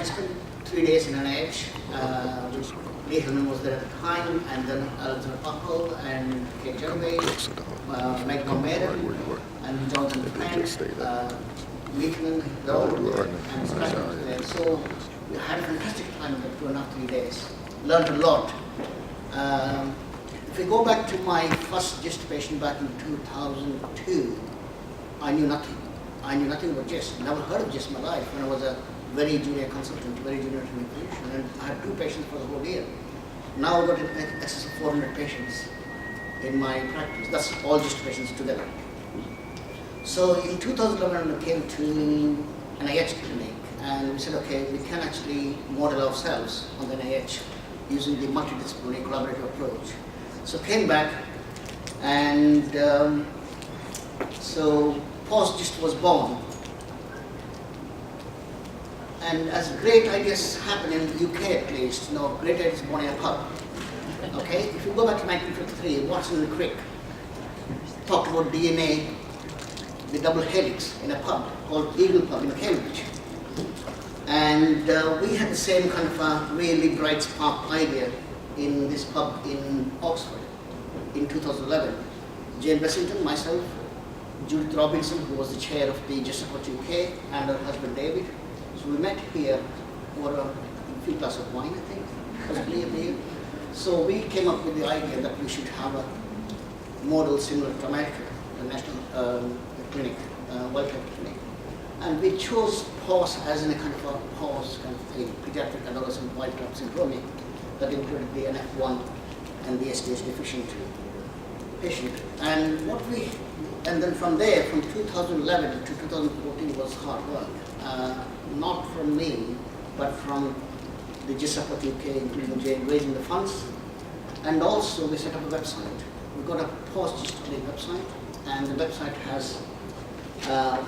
had spent 3 days in NIH, which Nathan was there at the time, and then Alexander Buckle and Kate Gervais, Mike Gomeran, and Jonathan Penn, Nathan, they're all there, and so we had a fantastic time in the 2.5, 3 days. Learned a lot. If we go back to my first GIST patient back in 2002, I knew nothing. I knew nothing about GIST. Never heard of GIST in my life when I was a very junior consultant, very junior physician, and I had 2 patients for the whole year. Now I've got in excess of 400 patients in my practice. That's all GIST patients together. So in 2011, I came to NIH clinic, and we said, okay, we can actually model ourselves on the NIH using the multidisciplinary collaborative approach. So came back, and so PAWS GIST was born. And as great ideas happen in the UK at least, great ideas born in a pub. Okay, if you go back to 1953, Watson and Crick talked about DNA, the double helix, in a pub called Eagle Pub in Cambridge. And we had the same kind of a really bright spark idea in this pub in Oxford in 2011. Jane Blessington, myself, Judith Robinson, who was the chair of the GIST UK, and her husband David. So we met here for a few glasses of wine, I think, possibly a beer. So we came up with the idea that we should have a model similar to America, the National Clinic, Wildlife Clinic. And we chose PAWS as in a kind of a PAWS kind of thing, Paediatric Adolescent Wildlife Syndromic, that included the NF1 and the SDH Deficient patient. And then from there, from 2011 to 2014 was hard work. Not from me, but from the GIST UK, including Jane, raising the funds. And also we set up a website. We've got a PAWS GIST website, and the website has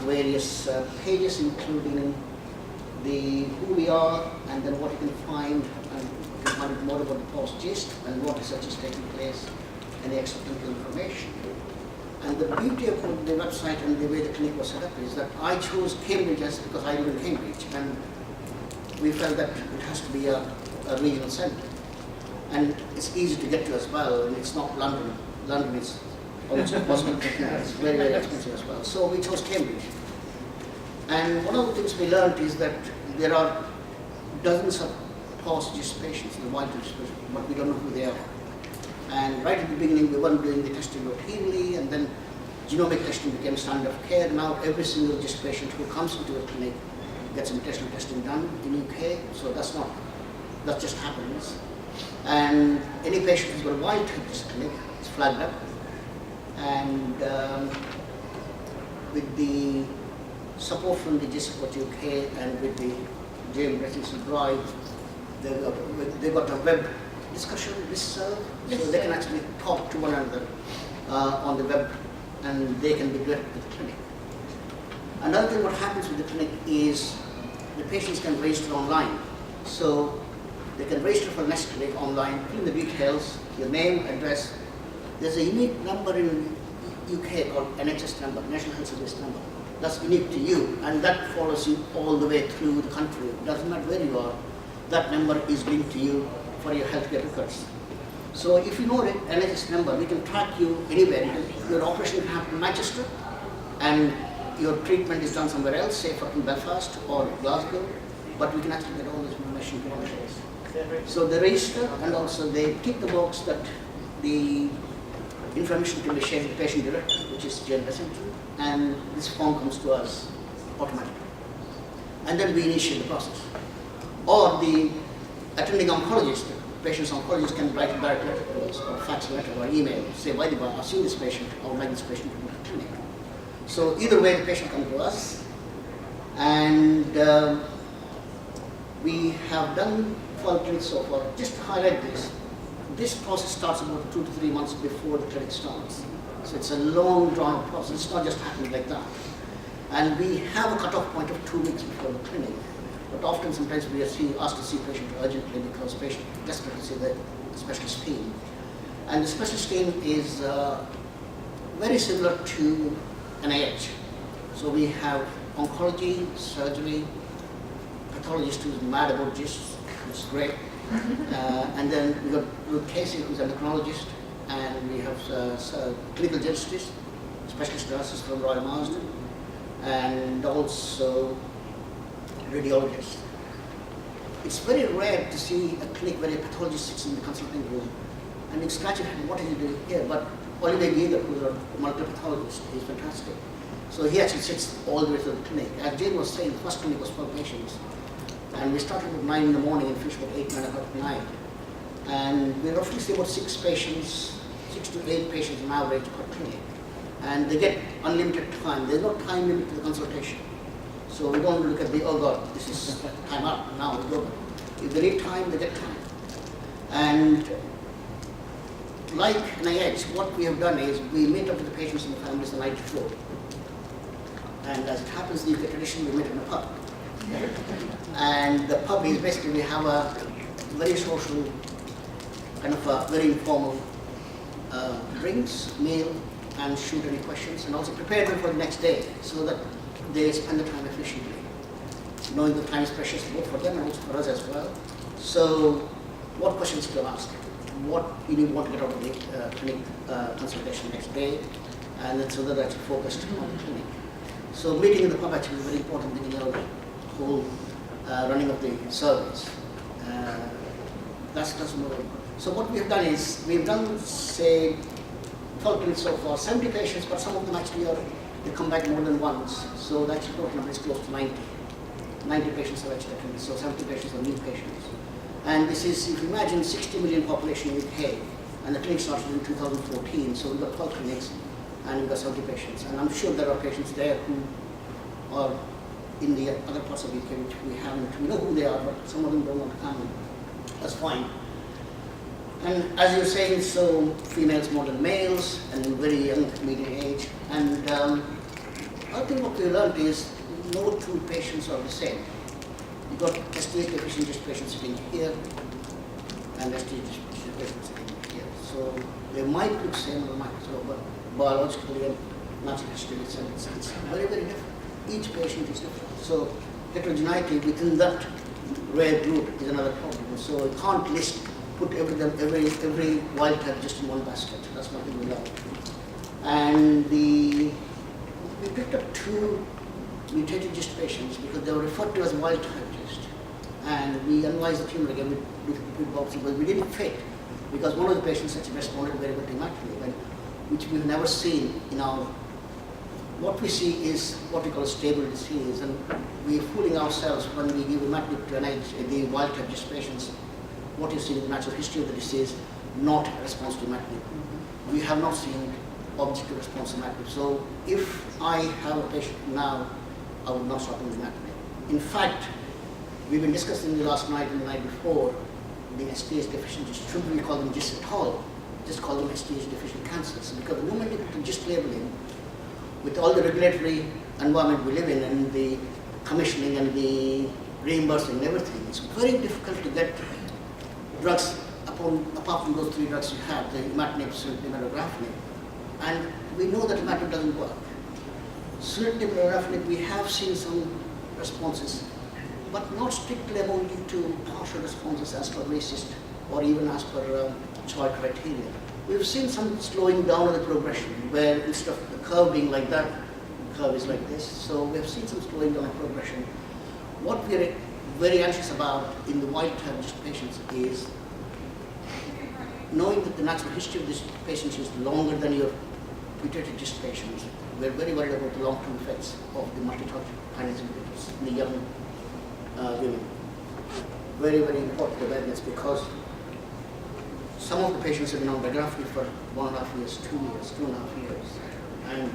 various pages, including who we are, and then what you can find, and you can find out more about the PAWS GIST and what research is taking place, and the extra clinical information. And the beauty of the website and the way the clinic was set up is that I chose Cambridge because I live in Cambridge, and we felt that it has to be a regional centre. And it's easy to get to as well, and it's not London. London is almost impossible to get. It's very, very expensive as well. So we chose Cambridge. And one of the things we learned is that there are dozens of PAWS GIST patients, the wild GIST patients, but we don't know who they are. And right at the beginning, we weren't doing the testing routinely, and then genomic testing became standard of care. Now every single GIST patient who comes into a clinic gets mutational testing done in UK, so that just happens. And any patient who's got a wild type GIST clinic is flagged up. And with the support from the GIST UK and with the James Blessington Drive, they got a web discussion listserv, so they can actually talk to one another on the web, and they can be directed to the clinic. Another thing what happens with the clinic is the patients can register online. So they can register for next clinic online, fill in the details, your name, address. There's a unique number in UK called NHS number, National Health Service number. That's unique to you, and that follows you all the way through the country. It doesn't matter where you are, that number is linked to you for your healthcare records. So if you know the NHS number, we can track you anywhere. Your operation can happen in Manchester, and your treatment is done somewhere else, say for Belfast or Glasgow, but we can actually get all this information to one place. So they register, and also they tick the box that the information can be shared with the patient director, which is Jane Blessington, and this form comes to us automatically. And then we initiate the process. Or the attending oncologist, the patient's oncologist can write a direct letter to us, or fax letter or email, say, by the way, I've seen this patient, I would like this patient to come to the clinic. So either way, the patient comes to us, and we have done 12 clinics so far. Just to highlight this process starts about 2 to 3 months before the clinic starts. So it's a long drawn process, it's not just happening like that. And we have a cutoff point of 2 weeks before the clinic. But often, sometimes we are asked to see patient urgently because patient desperate to see the specialist team. And the specialist team is very similar to NIH. So we have oncology, surgery, pathologist who's mad about GIST, which is great. And then we got Ruth Casey, who's an endocrinologist, and we have clinical geneticists, specialist nurses from Royal Marsden, and also radiologists. It's very rare to see a clinic where a pathologist sits in the consulting room and you scratch your head, what is he doing here? But Oliver Giger, who's a multi-pathologist, is fantastic. So he actually sits all the way to the clinic. As Jane was saying, the first clinic was 12 patients. And we started at 9 in the morning and finished about 8, 9 o'clock at night. And we roughly see about 6 to 8 patients on average per clinic. And they get unlimited time. There's no time limit to the consultation. So we don't look at the, oh God, this is time up, now we go. If they need time, they get time. And like NIH, what we have done is we meet up with the patients and the families the night before. And as it happens, the UK tradition, we meet in a pub. And the pub is basically, we have a very social, kind of a very informal drinks, meal, and shoot any questions, and also prepare them for the next day so that they spend the time efficiently, knowing the time is precious both for them and also for us as well. So what questions to ask? What you want to get out of the clinic consultation next day, and then so that they're actually focused on the clinic. So meeting in the pub actually is a very important thing in the whole running of the service. That's more. So what we have done is, we've done, say, 12 clinics so far, 70 patients, but some of them actually they come back more than once. So the actual total number is close to 90. 90 patients have actually attended, so 70 patients are new patients. And this is, if you imagine, 60 million population in the UK, and the clinic started in 2014, so we've got 12 clinics, and we've got 70 patients. And I'm sure there are patients there who are in the other parts of the UK which we haven't, we know who they are, but some of them don't want to come. That's fine. And as you're saying, so females more than males, and very young median age. And I think what we learned is no two patients are the same. You've got SDH deficient GIST patients sitting here, and SDH deficient patients sitting here. So they might look same, they might look, but biologically and natural history, it's very, very different. Each patient is different. So heterogeneity within that rare group is another problem. So you can't put every wild type just in one basket. That's not what we love. And we picked up 2 mutated GIST patients because they were referred to as wild type GIST. And we analyzed the tumor again with biopsy, but we didn't fit because one of the patients actually responded very well to imatinib, which we've never seen in our. What we see is what we call a stable disease, and we're fooling ourselves when we give imatinib to the wild type GIST patients. What you see in the natural history of the disease, not a response to imatinib. We have not seen objective response to imatinib. So if I have a patient now, I would not start with imatinib. In fact, we've been discussing the last night and the night before the SDH deficient GIST. Shouldn't we call them GIST at all? Just call them SDH deficient cancers. Because the moment you put the GIST labeling, with all the regulatory environment we live in and the commissioning and the reimbursing and everything, it's very difficult to get drugs apart from those 3 drugs you have, the imatinib, sunitinib, and regorafenib. And we know that imatinib doesn't work. Sunitinib and regorafenib, we have seen some responses, but not strictly amounting to partial responses as per RACIST or even as per Choi criteria. We've seen some slowing down of the progression, where instead of the curve being like that, the curve is like this. So we have seen some slowing down of progression. What we're very anxious about in the wild type GIST patients is knowing that the natural history of these patients is longer than your mutated GIST patients. We're very worried about the long-term effects of the multi-target kinase inhibitors in the young women. Very, very important awareness because some of the patients have been on regorafenib for 1.5 years, 2 years, 2.5 years. And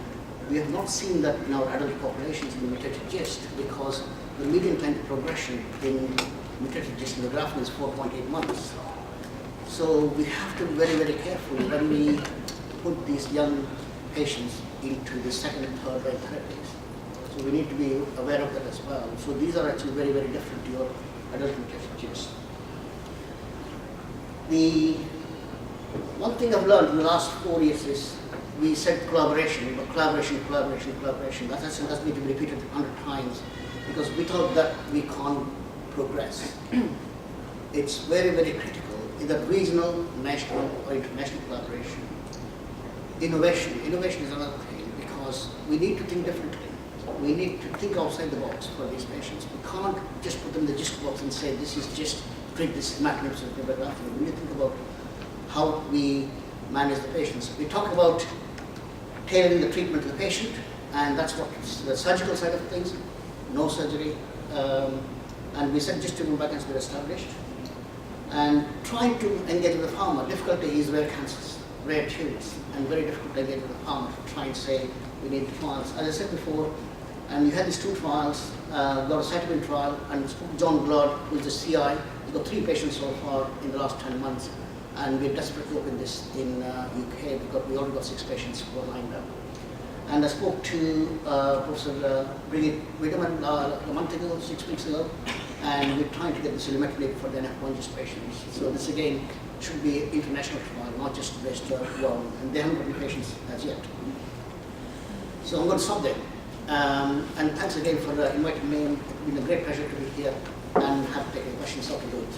we have not seen that in our adult populations in the mutated GIST because the median time to progression in mutated GIST and regorafenib is 4.8 months. So we have to be very, very careful when we put these young patients into the second and third line therapies. So we need to be aware of that as well. So these are actually very, very different to your adult mutated GIST. The one thing I've learned in the last 4 years is we said collaboration, but collaboration. That doesn't need to be repeated 100 times because without that we can't progress. It's very, very critical in the regional, national, or international collaboration. Innovation is another thing, because we need to think differently. We need to think outside the box for these patients. We can't just put them in the GIST box and say, this is just treat this mechanism. We need to think about how we manage the patients. We talk about tailoring the treatment to the patient, and that's what the surgical side of things, no surgery, and we said GIST back has been established. And trying to engage with the farmer, difficulty is rare cancers, rare tumors, and very difficult to engage with the farmer to try and say we need trials. As I said before, and you had these 2 trials, got a cytopin trial, and John Blood, who is the CI, he's got 3 patients so far in the last 10 months, and we're desperate to open this in UK because we already got 6 patients who are lined up. And I spoke to Professor Brigitte Wiedemann a month ago, 6 weeks ago, and we're trying to get this ilumetinib for the NF1 GIST patients. So this again should be an international trial, not just based on one, and they haven't got any patients as yet. So I'm going to stop there. And thanks again for inviting me. It's been a great pleasure to be here and have to take any questions. How to do it.